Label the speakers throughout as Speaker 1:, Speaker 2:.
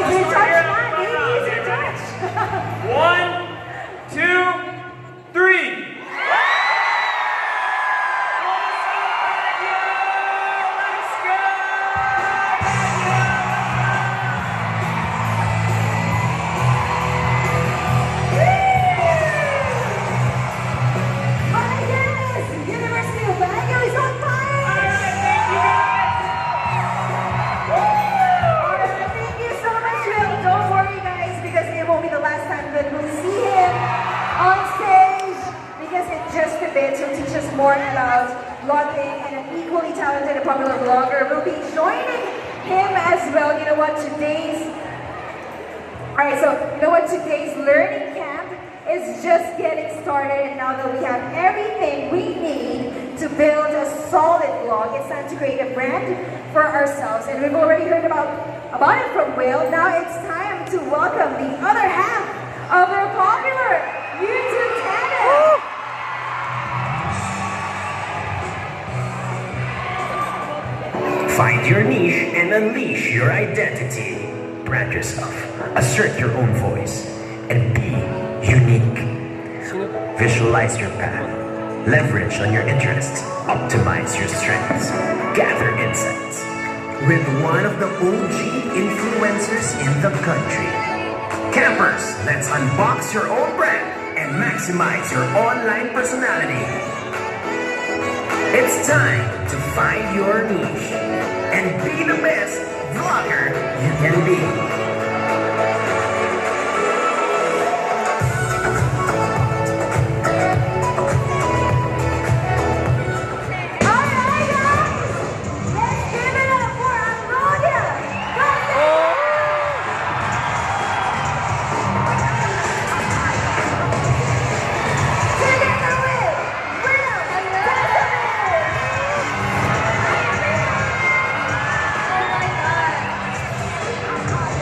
Speaker 1: Easy
Speaker 2: start
Speaker 1: touch,
Speaker 2: here on
Speaker 1: man.
Speaker 2: the front row.
Speaker 1: Easy
Speaker 2: Okay, ready?
Speaker 1: touch.
Speaker 2: 1, 2, 3.
Speaker 1: My goodness! University of Baguio is on fire! Alright, thank you so much, Will. Don't worry, guys, because it won't be the last time that we'll see him on stage. Because in just a bit, he'll teach us more about vlogging, and an equally talented and popular vlogger will be joining him as well. You know what? Today's learning camp is just getting started, and now that we have everything we need to build a solid vlog, it's time to create a brand for ourselves. And we've already heard about it from Will. Now it's time to welcome the other half of our popular YouTube channel.
Speaker 3: Find your niche and unleash your identity. Brand yourself, assert your own voice, and be unique. Visualize your path, leverage on your interests, optimize your strengths, gather insights. With one of the OG influencers in the country. Campers, let's unbox your own brand and maximize your online personality. It's time to find your niche and be the best vlogger you can be.
Speaker 1: Alright, guys! Let's give it up for Wilodia! Together with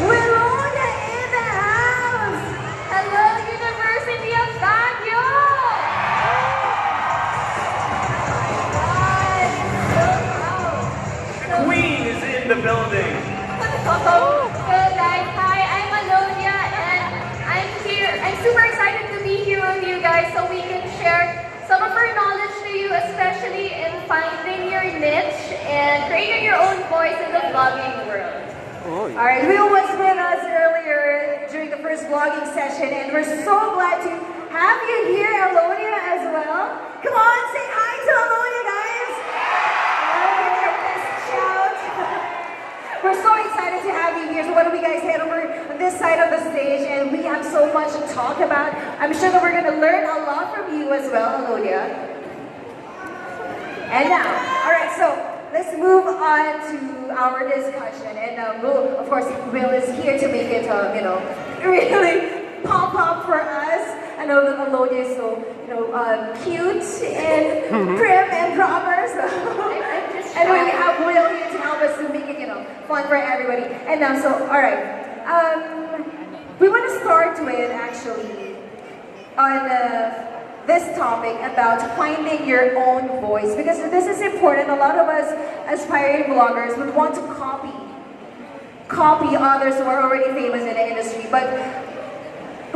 Speaker 1: Will Wilodia in the house!
Speaker 4: Hello, University of Baguio!
Speaker 2: The Queen is in the building.
Speaker 4: Hello guys, hi, I'm Wilodia and I'm here. I'm super excited to be here with you guys so we can share some of our knowledge to you, especially in finding your niche and creating your own voice in the vlogging world.
Speaker 1: Alright, Will was with us earlier during the first vlogging session, and we're so glad to have you here, Wilodia, as well. Come on, say hi to Wilodia, guys! Shout. We're so excited to have you here, so why don't we guys head over on this side of the stage, and we have so much to talk about. I'm sure that we're going to learn a lot from you as well, Wilodia. And now, alright, so let's move on to our discussion, and Will, of course, Will is here to make it, really pop up for us. I know that Wilodia is so, cute and prim and proper, so. And we have Will here to help us to make it, fun for everybody. And now, so, alright. We want to start with, actually, on this topic about finding your own voice, because this is important. A lot of us aspiring vloggers would want to copy others who are already famous in the industry, but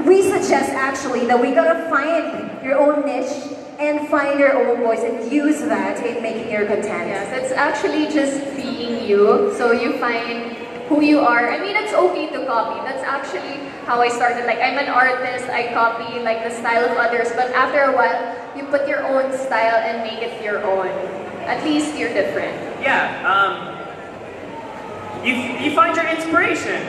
Speaker 1: we suggest actually that we gotta find your own niche and find your own voice and use that in making your content.
Speaker 4: Yes, it's actually just being you. So you find who you are. I mean, it's okay to copy. That's actually how I started. Like, I'm an artist, I copy like the style of others, but after a while, you put your own style and make it your own. At least you're different.
Speaker 2: Yeah, you find your inspiration.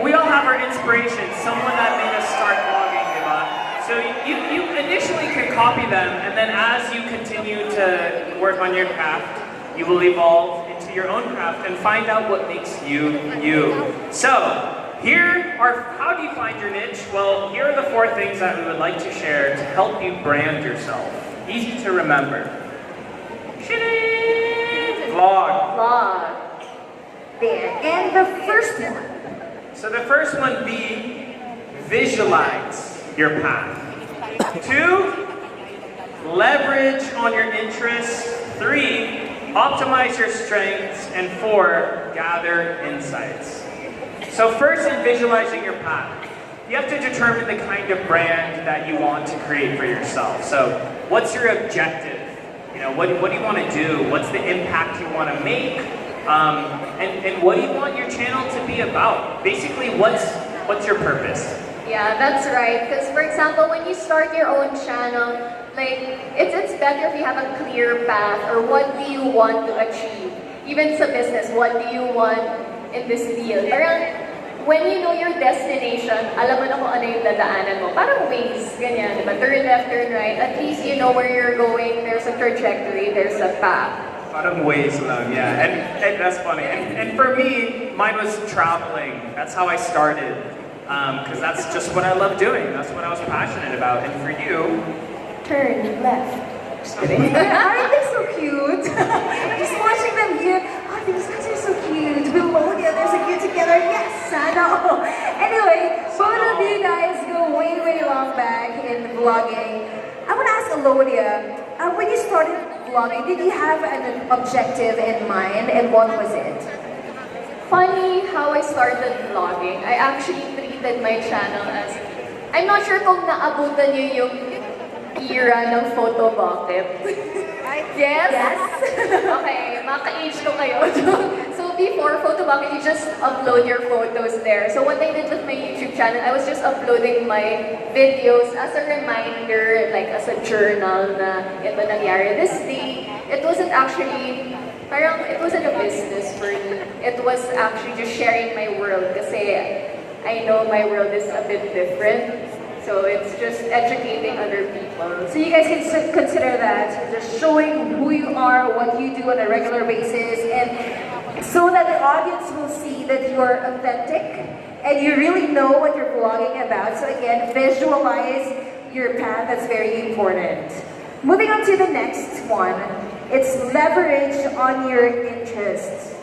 Speaker 2: We all have our inspiration, someone that made us start vlogging, diba? So you initially can copy them, and then as you continue to work on your craft, you will evolve into your own craft and find out what makes you, you. So, how do you find your niche? Well, here are the 4 things that we would like to share to help you brand yourself. Easy to remember. Vlog.
Speaker 1: Vlog. There. And the first one.
Speaker 2: So the first one be visualize your path. 2, leverage on your interests. 3, optimize your strengths. And 4, gather insights. So first, in visualizing your path, you have to determine the kind of brand that you want to create for yourself. So what's your objective? What do you want to do? What's the impact you want to make? And what do you want your channel to be about? Basically, what's your purpose?
Speaker 4: Yeah, that's right. Because for example, when you start your own channel, like it's better if you have a clear path or what do you want to achieve. Even sa business, what do you want in this deal? Parang when you know your destination, alam mo na kung ano yung dadaanan mo. Parang ways, ganyan, diba? Turn left, turn right. At least you know where you're going. There's a trajectory, there's a path.
Speaker 2: Parang ways lang, yeah. And that's funny. And for me, mine was traveling. That's how I started. Because that's just what I love doing. That's what I was passionate about. And for you,
Speaker 1: Turn left. Just kidding. Aren't they so cute? Just watching them here. Oh, these guys are so cute. Wilodia, they're so cute together. Yes, I know. Anyway, both of you guys go way, way long back in vlogging. I want to ask Wilodia, when you started vlogging, did you have an objective in mind, and what was it?
Speaker 4: Funny how I started vlogging. I actually treated my channel as, I'm not sure kung naabutan niyo yung era ng photo bucket. Yes?
Speaker 1: Yes.
Speaker 4: Okay, maka-age ko kayo. So before photo bucket, you just upload your photos there. So what I did with my YouTube channel, I was just uploading my videos as a reminder, like as a journal na ito nangyari this day. It wasn't actually, parang it wasn't a business for me. It was actually just sharing my world kasi I know my world is a bit different. So it's just educating other people.
Speaker 1: So you guys can consider that just showing who you are, what you do on a regular basis, and so that the audience will see that you are authentic and you really know what you're vlogging about. So again, visualize your path. That's very important. Moving on to the next one, it's leverage on your interests.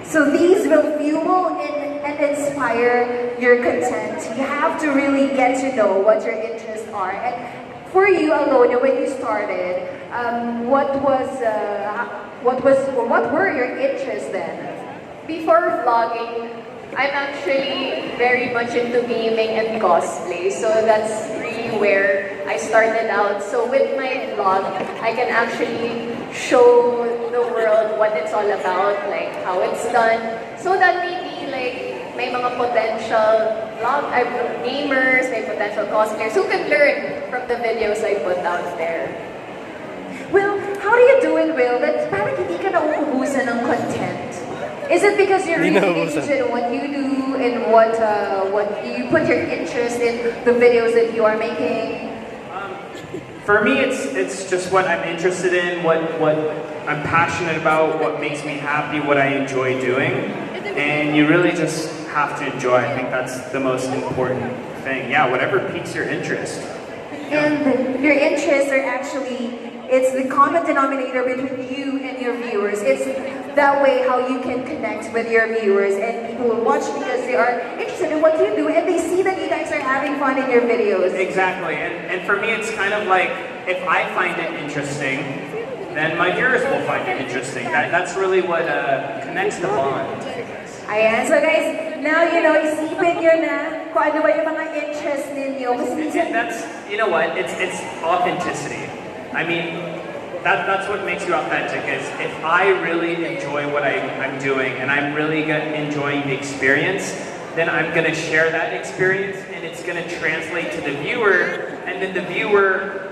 Speaker 1: So these will fuel and inspire your content. You have to really get to know what your interests are. And for you, Alona, when you started, what were your interests then?
Speaker 4: Before vlogging, I'm actually very much into gaming and cosplay. So that's really where I started out. So with my vlog, I can actually show the world what it's all about, like how it's done. So that maybe like may mga potential gamers, may potential cosplayers who can learn from the videos I put out there.
Speaker 1: Will, how are you doing, Will? That parang hindi ka nauubusan ng content. Is it because you're really interested in what you do and what you put your interest in the videos that you are making?
Speaker 2: For me, it's just what I'm interested in, what I'm passionate about, what makes me happy, what I enjoy doing, and you really just have to enjoy. I think that's the most important thing. Yeah, whatever piques your interest.
Speaker 1: And your interests are actually, it's the common denominator between you and your viewers. It's that way how you can connect with your viewers, and people will watch because they are interested in what you do and they see that you guys are having fun in your videos.
Speaker 2: Exactly, and for me it's kind of like, if I find it interesting, then my viewers will find it interesting. That's really what connects the bond.
Speaker 1: Ayan, so guys, now you know, isipin nyo na kung ano ba yung mga interest ninyo.
Speaker 2: And that's, you know what, it's authenticity. I mean, that's what makes you authentic, is if I really enjoy what I'm doing and I'm really enjoying the experience, then I'm going to share that experience and it's going to translate to the viewer, and then the viewer,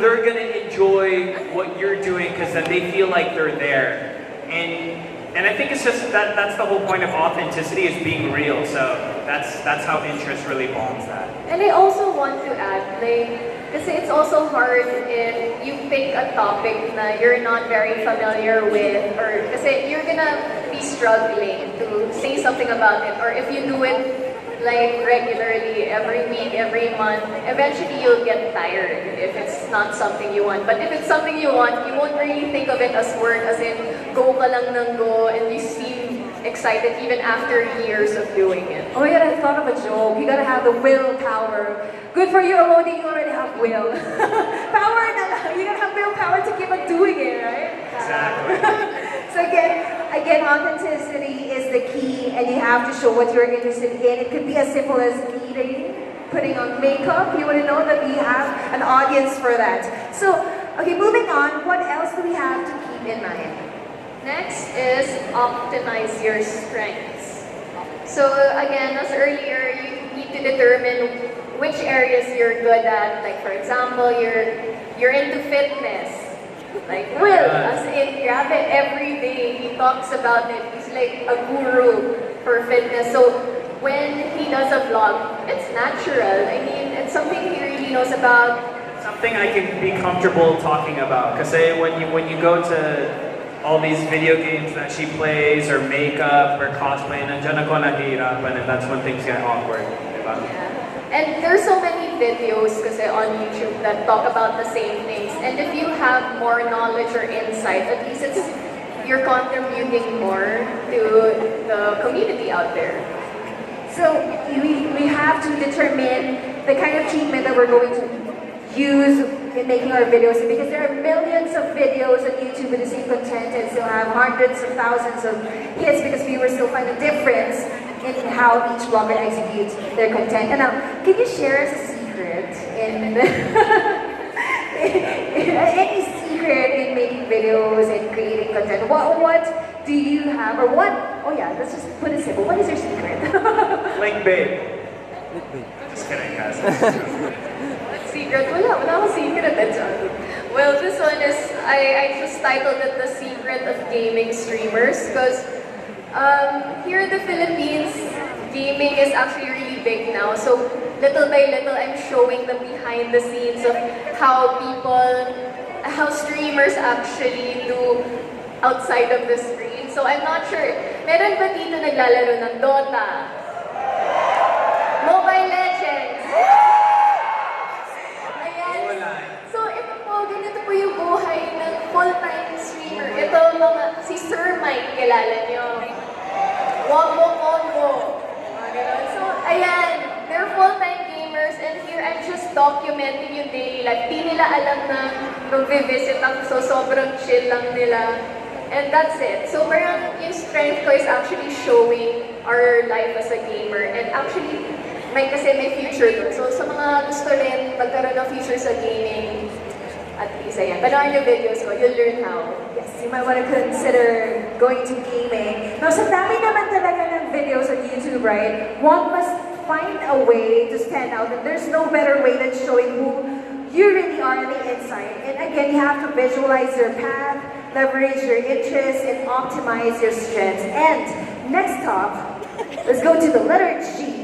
Speaker 2: they're going to enjoy what you're doing because then they feel like they're there. And I think it's just that's the whole point of authenticity, is being real. So that's how interest really bonds that.
Speaker 4: And I also want to add, like, kasi it's also hard if you pick a topic na you're not very familiar with, or kasi you're gonna be struggling to say something about it, or if you do it like regularly, every week, every month, eventually you'll get tired if it's not something you want. But if it's something you want, you won't really think of it as work, as in go ka lang ng go, and you seem excited even after years of doing it.
Speaker 1: Oh my god, I thought of a joke. You gotta have the willpower. Good for you, Wilodia, you already have will. Power na lang. You gotta have willpower to keep on doing it, right?
Speaker 2: Exactly.
Speaker 1: So again, authenticity is the key and you have to show what you're interested in. It could be as simple as eating, putting on makeup. You want to know that we have an audience for that. So, okay, moving on. What else do we have to keep in mind?
Speaker 4: Next is optimize your strengths. So again, as earlier, you need to determine which areas you're good at. Like for example, you're into fitness. Like Will, as in grabe every day he talks about it. He's like a guru for fitness. So when he does a vlog, it's natural. I mean, it's something he really knows about.
Speaker 2: Something I can be comfortable talking about. Because when you go to all these video games that she plays, or makeup, or cosplay, nandiyan ako nahihirapan, and that's when things get awkward. Diba?
Speaker 4: Yeah. And there's so many videos kasi on YouTube that talk about the same things. And if you have more knowledge or insight, at least you're contributing more to the community out there.
Speaker 1: So we have to determine the kind of treatment that we're going to use in making our videos, because there are millions of videos on YouTube with the same content and still have hundreds of thousands of hits because viewers still find a difference in how each blogger executes their content. And now, can you share us a secret in any secret in making videos and creating content? What do you have, or what? Oh yeah, let's just put it simple. What is your secret?
Speaker 2: Link bait. Just kidding, guys.
Speaker 4: Secret? Wala akong secret. Well, this one is, I just titled it The Secret of Gaming Streamers because here in the Philippines, gaming is actually really big now. So little by little, I'm showing the behind the scenes of how streamers actually do outside of the screen. So I'm not sure, meron ba dito naglalaro ng Dota? Mobile Legends? Ganito po yung buhay ng full-time streamer. Ito si Sir Mike, kilala niyo. Wombo Combo. So, ayan, they're full-time gamers and here I'm just documenting yung daily life. Di nila alam na mag-visit ako, so sobrang chill lang nila. And that's it. So parang yung strength ko is actually showing our life as a gamer. And actually, may future doon. So sa mga gusto rin magkaroon ng future sa gaming, at least, ayan. Panoorin yung videos ko, you'll learn how.
Speaker 1: Yes, you might want to consider going to gaming. Now, sa dami naman talaga ng videos on YouTube, right? One must find a way to stand out, and there's no better way than showing who you really are on the inside. And again, you have to visualize your path, leverage your interests, and optimize your strengths. And next up, let's go to the letter G.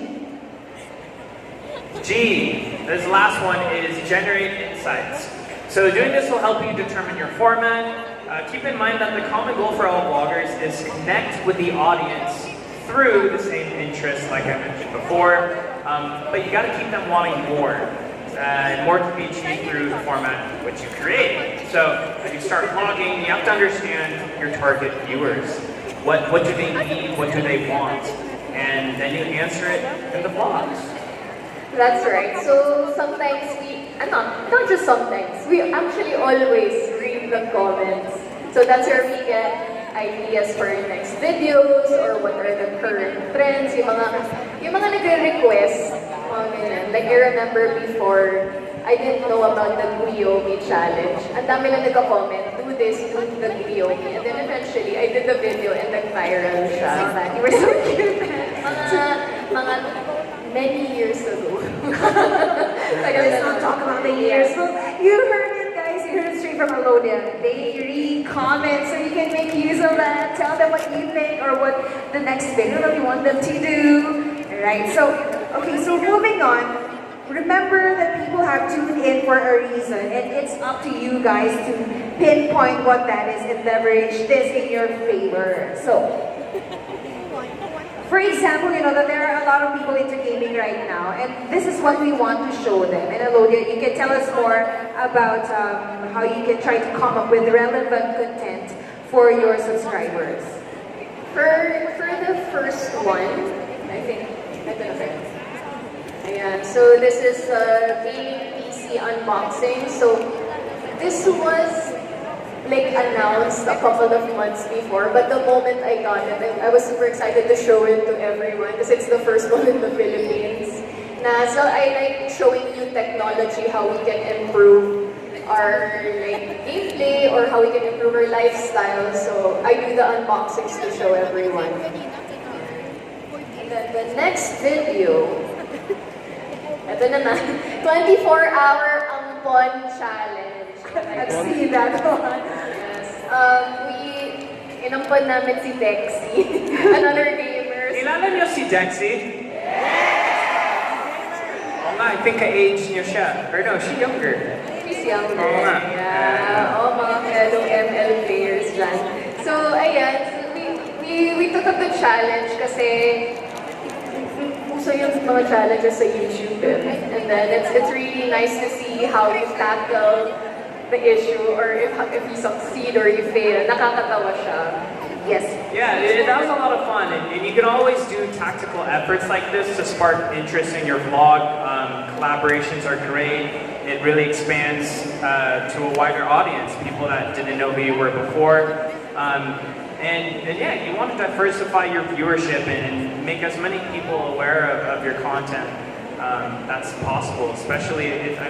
Speaker 2: G. This last one is generate insights. So doing this will help you determine your format. Keep in mind that the common goal for all bloggers is connect with the audience through the same interests, like I mentioned before. But you got to keep them wanting more. And more can be achieved through the format which you create. So as you start blogging, you have to understand your target viewers. What do they need? What do they want? And then you answer it in the blogs.
Speaker 4: That's right. So sometimes not just sometimes, we actually always read the comments. So that's where we get ideas for our next videos or what are the current trends, yung mga nagre-request, mga ganyan. Like I remember before, I didn't know about the Guyomi challenge. Ang dami lang nagka-comment, do this, do the Guyomi. And then eventually, I did the video and nag-viral siya. You were so cute. mga many years ago.
Speaker 1: Let's not talk about the years. Well, you heard it, guys. You heard it straight from Wilodia. They read comments, so you can make use of that. Tell them what you think or what the next video that you want them to do. Right. So, okay. So moving on. Remember that people have tuned in for a reason, and it's up to you guys to pinpoint what that is and leverage this in your favor. So. For example, you know that there are a lot of people into gaming right now, and this is what we want to show them. And Wilodia, you can tell us more about how you can try to come up with relevant content for your subscribers.
Speaker 4: For the first one, I think, ayan, so this is a gaming PC unboxing. So this was like announced a couple of months before, but the moment I got it, I was super excited to show it to everyone because it's the first one in the Philippines. So I like showing new technology, how we can improve our like gameplay or how we can improve our lifestyle. So I do the unboxings to show everyone. And then the next video, ito naman, 24-hour Ampon Challenge.
Speaker 1: I've seen that one.
Speaker 4: Yes. Inampon namin si Dexy, another gamer.
Speaker 2: Kilala niyo si Dexy? Oo nga, I think ka-age niyo siya. Or no, she's younger.
Speaker 4: She's younger.
Speaker 2: Oo nga.
Speaker 4: Yeah. Mga fellow ML players dyan. So, ayan. So, we took up the challenge kasi uso yung mga challenges sa YouTube. And then, it's really nice to see how you tackle the issue or if you succeed or you fail. Nakakatawa siya. Yes.
Speaker 2: Yeah, that was a lot of fun, and you can always do tactical efforts like this to spark interest in your vlog. Collaborations are great. It really expands to a wider audience, people that didn't know who you were before. And yeah, you want to diversify your viewership and make as many people aware of your content. That's possible, especially if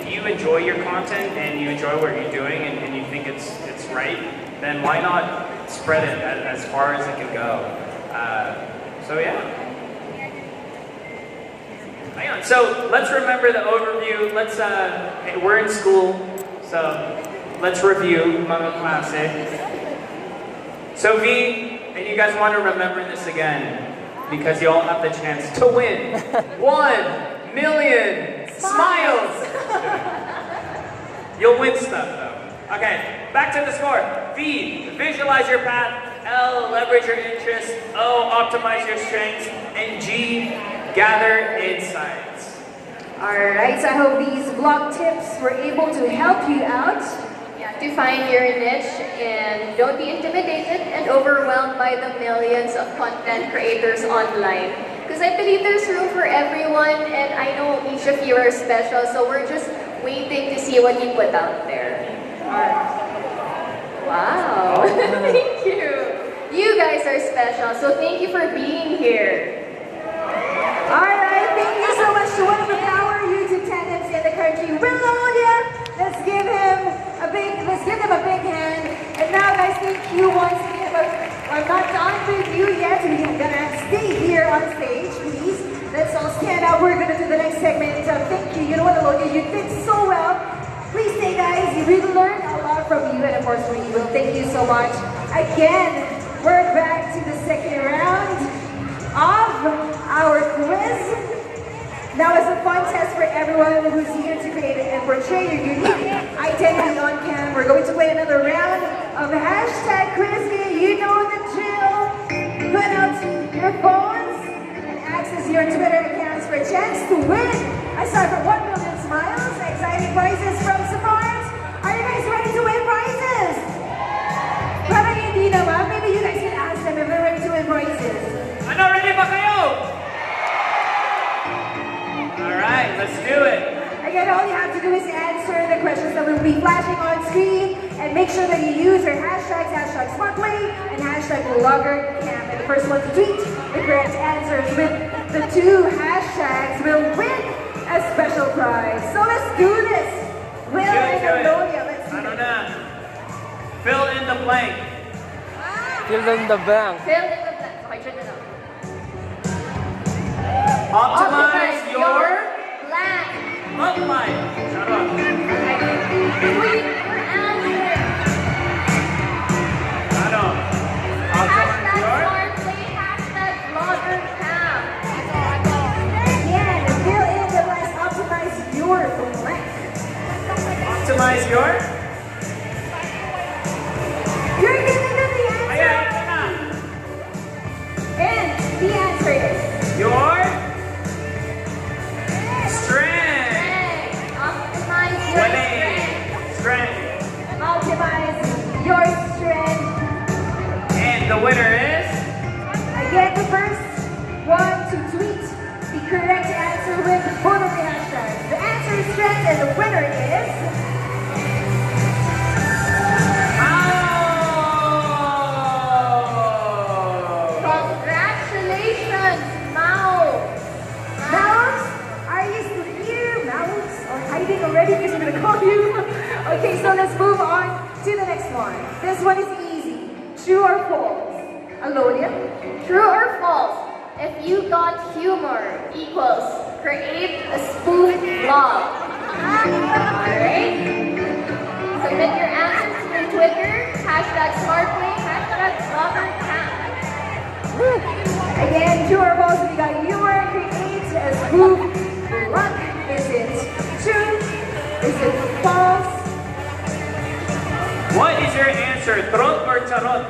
Speaker 2: you enjoy your content and you enjoy what you're doing and you think it's right, then why not spread it as far as it can go? So yeah. Hang on. So let's remember the overview. We're in school, so let's review mga klase. So V, and you guys want to remember this again because you all have the chance to win 1 million smiles. You'll win stuff though. Okay, back to the score. V, visualize your path. L, leverage your interests. O, optimize your strengths. And G, gather insights.
Speaker 1: Alright, so I hope these vlog tips were able to help you out.
Speaker 4: Yeah, to find your niche and don't be intimidated and overwhelmed by the millions of content creators online. Because I believe there's room for everyone and I know each of you are special, so we're just waiting to see what you put out there. Wow, thank you. You guys are special, so thank you for being here.
Speaker 1: Alright, thank you so much to one of the power YouTube talents in the country, Wilodia. Let's give them a big hand. And now guys, thank you once again, but I'm not done with you yet. We're gonna stay here on stage, please. Let's all stand up. We're gonna do the next segment. Thank you. You know what, Wilodia, you did so well. Please stay, guys. We learned a lot from you, and of course from you. Will. Thank you so much. Again, we're back to the second round of our quiz. Now it's a fun test for everyone who's here to create and portray your unique identity on cam. We're going to play another round of hashtag quiz game. You know the drill. Put out your phones and access your Twitter accounts for a chance to win. Aside from 1 million smiles, exciting prizes from Safari. Are you guys ready to win prizes? Parang hindi naman. Maybe you guys can ask them if they're ready to win prizes.
Speaker 2: Ano, ready ba kayo? Alright, let's do it.
Speaker 1: Again, all you have to do is answer the questions that will be flashing on screen and make sure that you use your hashtags, hashtag SmartPlay and hashtag VloggerCam. And the first one to tweet the correct answers with the 2 hashtags will win a special prize. So let's do this. Will and Wilodia, let's do it.
Speaker 2: Fill in the blank.
Speaker 5: Fill in the blank.
Speaker 4: Fill in the blank. Okay, turn it on.
Speaker 2: Optimize your
Speaker 4: blank.
Speaker 2: love life. Shut up.
Speaker 4: Tweet your answer.
Speaker 2: I don't. Optimize
Speaker 4: Hashtag
Speaker 2: your.
Speaker 4: SmartPlay, hashtag VloggerCam.
Speaker 1: Again, fill in the blanks, optimize your blank.
Speaker 2: Optimize your.
Speaker 1: You're giving them the answer.
Speaker 2: Ayan.
Speaker 1: And the answer is
Speaker 2: Your strength.
Speaker 4: Optimize your strength.
Speaker 2: Strength.
Speaker 1: optimize your strength.
Speaker 2: And the winner is.
Speaker 1: Again, the first one to tweet the correct answer with both of the hashtags. The answer is strength and the winner is already because I'm gonna call you. Okay, so let's move on to the next one. This one is easy. True or false? Wilodia?
Speaker 4: True or false? If you got humor equals create a spoof blog. Alright? Submit your answers through Twitter, #SmartPlay, #BloggerCam.
Speaker 1: Again, true or false? If you got humor, create a spoof blog. Is it true? Is it false?
Speaker 2: What is your answer? Trot or charot?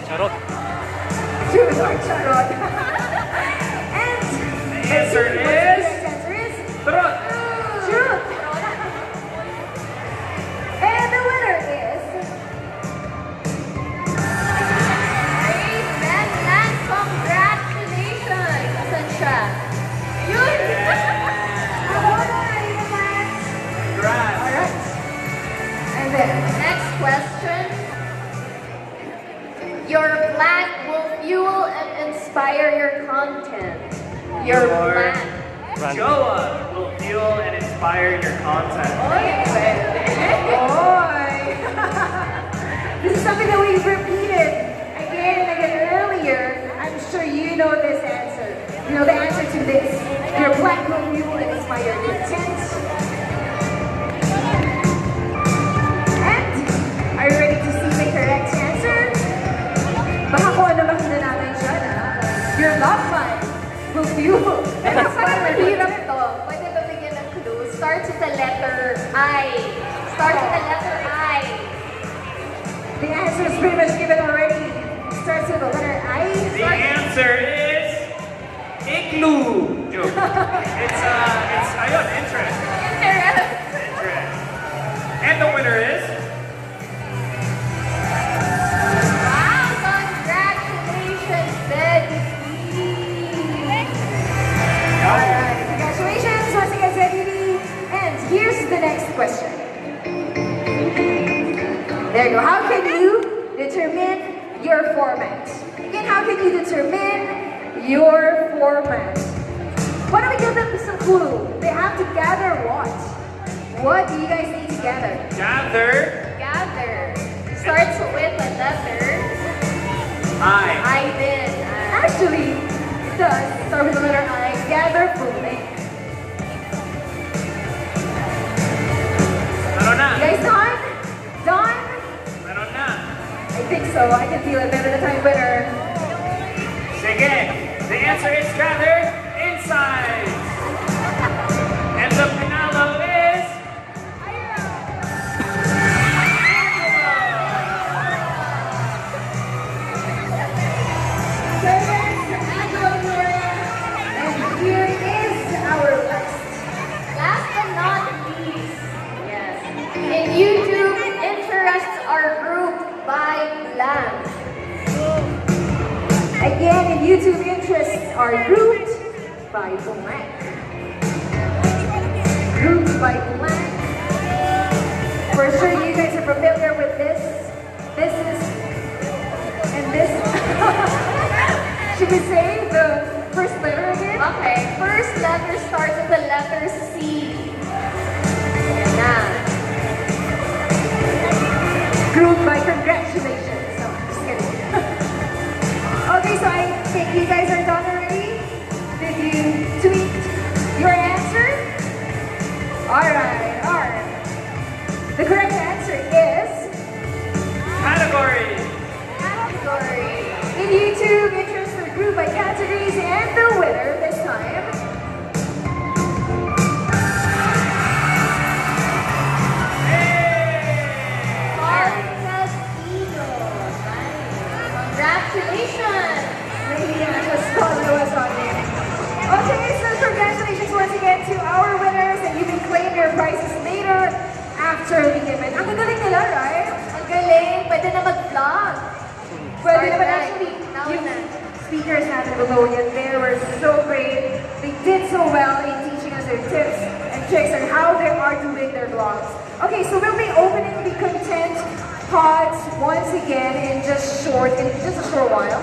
Speaker 5: Charot.
Speaker 1: True or charot? And
Speaker 2: The answer is trot.
Speaker 1: true. And the winner is
Speaker 4: And congratulations, Sancha. Yun!
Speaker 2: Congrats.
Speaker 1: Alright. And then
Speaker 4: Next question. Your plan will fuel and inspire your content. Your plan.
Speaker 2: Joa will fuel and inspire your content.
Speaker 1: boy. This is something that we've repeated again and again earlier. I'm sure you know this answer. You know the answer to this. Your plan will fuel and inspire your content. And are you ready to see the correct answer? Baka kung ano makita namin dyan, ha? Your love life will fuel.
Speaker 4: Pero parang mahirap to. Pwede ba bigyan ng clue? Starts with the letter I. Starts with the letter I.
Speaker 1: The answer is pretty much given already. Starts with the letter I.
Speaker 2: The answer is igloo. Joke. It's ayun, interest.
Speaker 4: Interest.
Speaker 2: Interest. And the winner is
Speaker 4: Wow, congratulations, Betty.
Speaker 1: Alright, congratulations once again, Zeddy. And here's the next question. There you go. How can you determine your format? Again, how can you determine your format? Why don't we give them some clue? They have to gather what? What do you guys need to gather?
Speaker 2: gather.
Speaker 4: Gather. Starts with the letter
Speaker 2: I.
Speaker 4: din.
Speaker 1: Actually, it does start with the letter I. Gather full length.
Speaker 2: Meron na.
Speaker 1: You guys done? Done?
Speaker 2: Meron na.
Speaker 1: I think so. I can feel it better the time winner.
Speaker 2: Sige. The answer is gather inside. And the finalo is
Speaker 1: And here is our list.
Speaker 4: Last but not least, yes. In YouTube, interests are grouped by blank.
Speaker 1: Again, in YouTube, interests are grouped by blank. Grouped by blank. For sure, you guys are familiar with this. This is, and this. Should we say the first letter again?
Speaker 4: Okay, first letter starts with the letter C. Yan na.
Speaker 1: Grouped by congratulations. No, just kidding. Okay, so I think you guys are done already. Did you tweet your answer? Alright, alright. The correct answer is
Speaker 2: category.
Speaker 4: Category.
Speaker 1: in YouTube, interests are grouped by categories, and the winner this time
Speaker 4: Argentino. Congratulations.
Speaker 1: Maybe I just follow us on it. Okay, so congratulations once again to our winners, and you can claim your prizes later after the event. Ang gagaling nila, right?
Speaker 4: Ang galing. Pwede na mag-vlog.
Speaker 1: Pwede naman
Speaker 4: Start
Speaker 1: actually,
Speaker 4: now
Speaker 1: yung
Speaker 4: na.
Speaker 1: speakers natin Wilodia, they were so great. They did so well in teaching us their tips and tricks on how they are doing their vlogs. Okay, so we'll be opening the content pods once again in just a short while.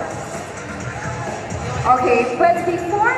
Speaker 1: Okay, but before